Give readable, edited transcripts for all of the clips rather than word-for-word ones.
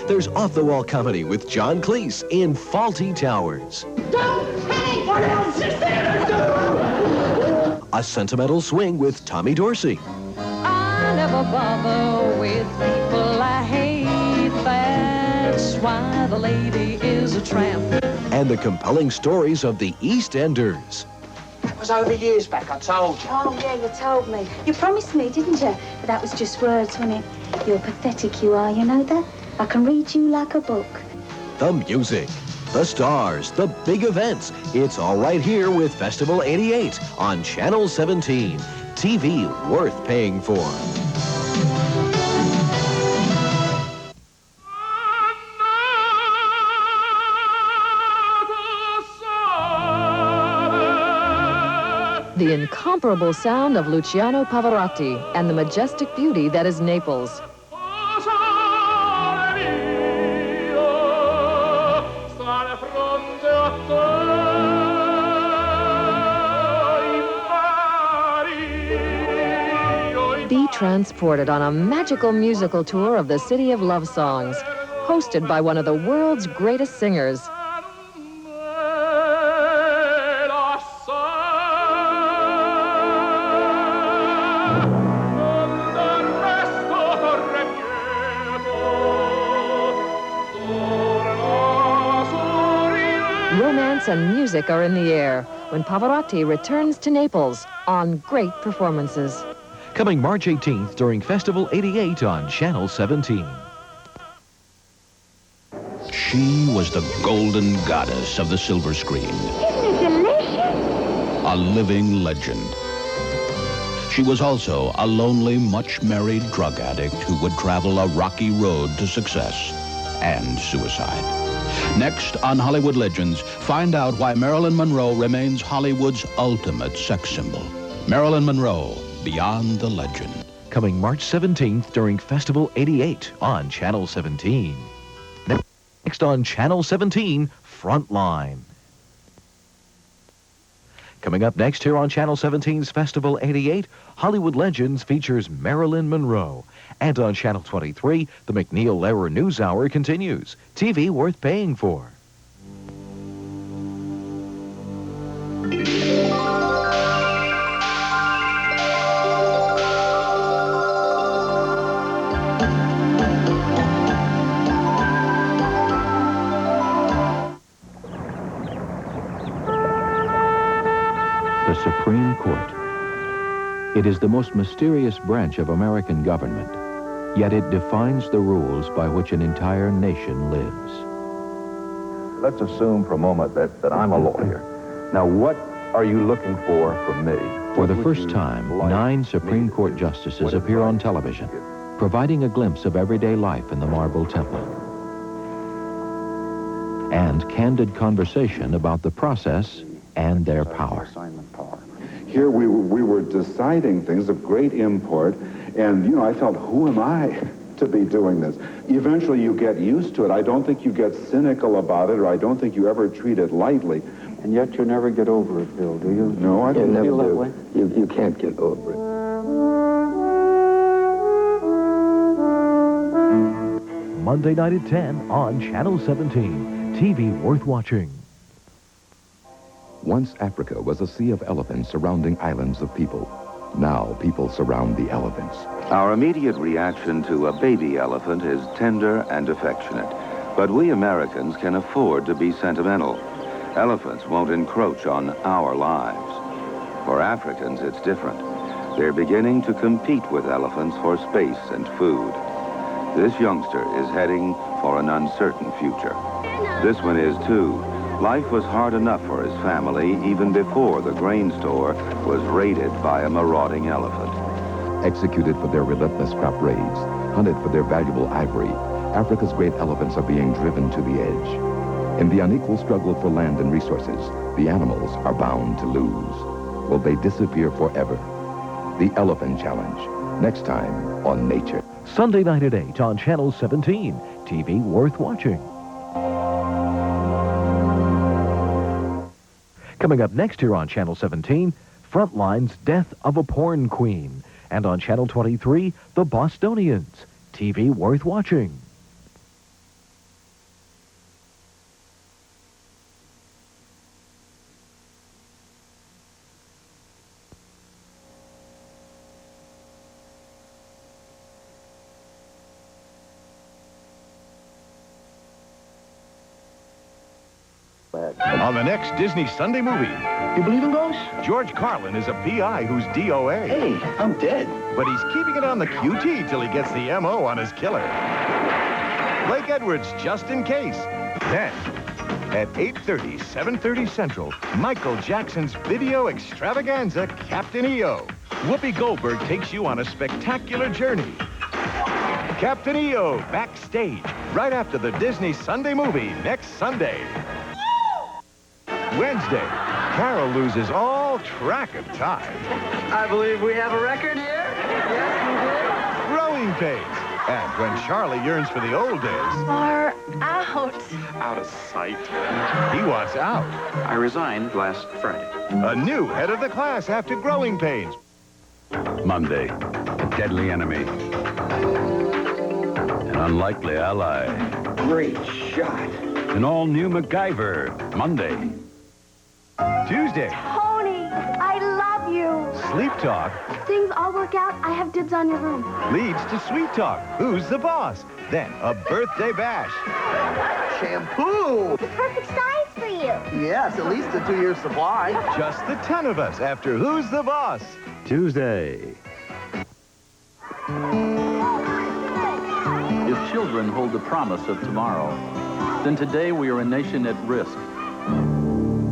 there's off-the-wall comedy with John Cleese in Faulty Towers. Don't panic! What else is there to do? A sentimental swing with Tommy Dorsey. I never bother with people I hate. That's why the lady is a tramp. And the compelling stories of the East Enders. That was over years back, I told you. Oh, yeah, you told me. You promised me, didn't you? But that was just words, wasn't it? You're pathetic, you are, you know that? I can read you like a book. The music, the stars, the big events. It's all right here with Festival 88 on Channel 17. TV worth paying for. The incomparable sound of Luciano Pavarotti and the majestic beauty that is Naples. Be transported on a magical musical tour of the City of Love Songs, hosted by one of the world's greatest singers. Romance and music are in the air when Pavarotti returns to Naples on great performances. Coming March 18th during Festival 88 on Channel 17. She was the golden goddess of the silver screen. Isn't it delicious? A living legend. She was also a lonely, much-married drug addict who would travel a rocky road to success and suicide. Next on Hollywood Legends, find out why Marilyn Monroe remains Hollywood's ultimate sex symbol. Marilyn Monroe, Beyond the Legend. Coming March 17th during Festival 88 on Channel 17. Next on Channel 17, Frontline. Coming up next here on Channel 17's Festival 88, Hollywood Legends features Marilyn Monroe. And on Channel 23, the McNeil-Lehrer News Hour continues. TV worth paying for. The Supreme Court. It is the most mysterious branch of American government, yet it defines the rules by which an entire nation lives. Let's assume for a moment that I'm a lawyer. Now, what are you looking for from me? For the first time, 9 Supreme Court justices appear on television, providing a glimpse of everyday life in the Marble Temple. And candid conversation about the process and their power. Here we were deciding things of great import, and, I felt, who am I to be doing this? Eventually you get used to it. I don't think you get cynical about it, or I don't think you ever treat it lightly. And yet you never get over it, Bill, do you? No, I don't feel that do. way? You can't get over it. Monday night at 10 on Channel 17. TV worth watching. Once Africa was a sea of elephants surrounding islands of people. Now people surround the elephants. Our immediate reaction to a baby elephant is tender and affectionate. But we Americans can afford to be sentimental. Elephants won't encroach on our lives. For Africans, it's different. They're beginning to compete with elephants for space and food. This youngster is heading for an uncertain future. This one is too. Life was hard enough for his family even before the grain store was raided by a marauding elephant. Executed for their relentless crop raids, hunted for their valuable ivory, Africa's great elephants are being driven to the edge. In the unequal struggle for land and resources, the animals are bound to lose. Will they disappear forever? The Elephant Challenge, next time on Nature. Sunday night at 8 on Channel 17. TV worth watching. Coming up next here on Channel 17, Frontline's Death of a Porn Queen. And on Channel 23, The Bostonians. TV worth watching. back. On the next Disney Sunday movie, You believe in ghosts? George Carlin is a PI who's DOA. Hey, I'm dead. But he's keeping it on the QT till he gets the MO on his killer. Blake Edwards, just in case. Then, at 8:30, 7:30 Central, Michael Jackson's video extravaganza, Captain EO. Whoopi Goldberg takes you on a spectacular journey. Captain EO, backstage, right after the Disney Sunday movie next Sunday. Wednesday, Carol loses all track of time. I believe we have a record here. Yes, Growing pains. And when Charlie yearns for the old days, Far out. Out of sight. he wants out. I resigned last Friday. A new head of the class after growing pains. Monday, a deadly enemy. An unlikely ally. Great shot. An all-new MacGyver. Monday. Tuesday, Tony, I love you. sleep talk Things all work out. I have dibs on your room. leads to sweet talk. Who's the boss? Then a birthday bash. Shampoo! The perfect size for you. Yes, at least a 2-year supply. Just the 10 of us after Who's the Boss? Tuesday. If children hold the promise of tomorrow, then today we are a nation at risk.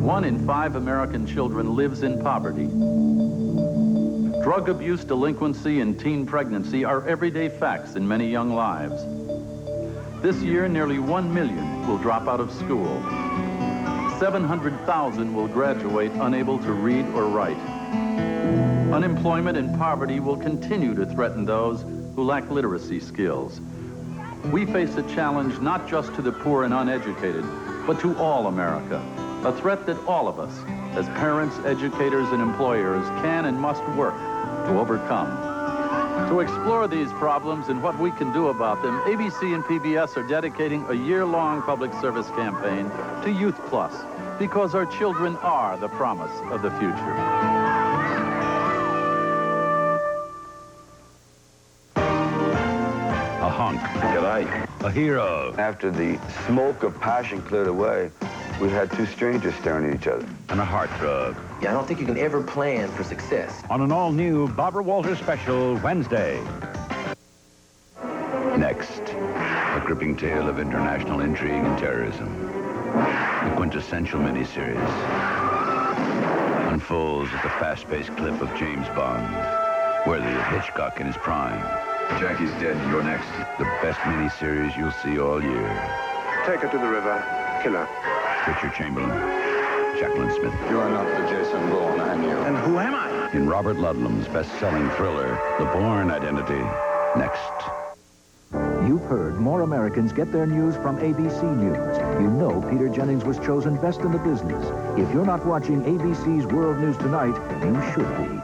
1 in 5 American children lives in poverty. Drug abuse, delinquency, and teen pregnancy are everyday facts in many young lives. This year, nearly 1 million will drop out of school. 700,000 will graduate unable to read or write. Unemployment and poverty will continue to threaten those who lack literacy skills. We face a challenge not just to the poor and uneducated, but to all America. A threat that all of us, as parents, educators, and employers, can and must work to overcome. To explore these problems and what we can do about them, ABC and PBS are dedicating a year-long public service campaign to Youth Plus, because our children are the promise of the future. A hunk. G'day. A hero. After the smoke of passion cleared away, we had 2 strangers staring at each other. And a heartthrob. Yeah, I don't think you can ever plan for success. On an all-new Barbara Walters special, Wednesday. Next, a gripping tale of international intrigue and terrorism. The quintessential miniseries unfolds at the fast-paced clip of James Bond, worthy of Hitchcock in his prime. Jackie's dead. You're next. The best miniseries you'll see all year. Take her to the river. Kill her. Richard Chamberlain, Jacqueline Smith. You're not the Jason Bourne, I'm you. And who am I? In Robert Ludlum's best-selling thriller, The Bourne Identity. Next. You've heard more Americans get their news from ABC News. You know Peter Jennings was chosen best in the business. If you're not watching ABC's World News Tonight, you should be.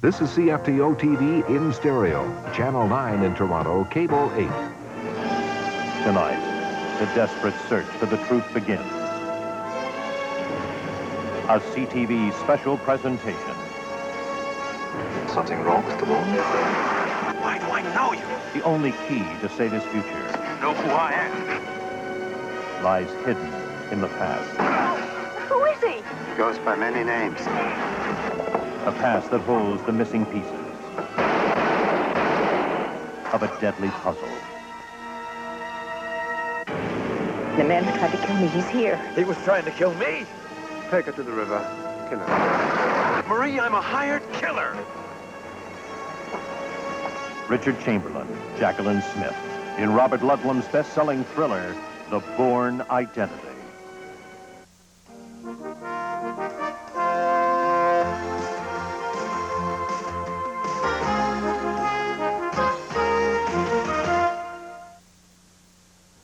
This is CFTO TV in stereo. Channel 9 in Toronto, Cable 8. Tonight, the desperate search for the truth begins. A CTV special presentation. Something wrong with the ball? Why do I know you? The only key to save his future You know who I am. lies hidden in the past. Who is he? He goes by many names. A past that holds the missing pieces of a deadly puzzle. The man who tried to kill me, he's here. He was trying to kill me. Take her to the river. Kill her. Marie, I'm a hired killer. Richard Chamberlain, Jacqueline Smith, in Robert Ludlum's best-selling thriller, The Bourne Identity.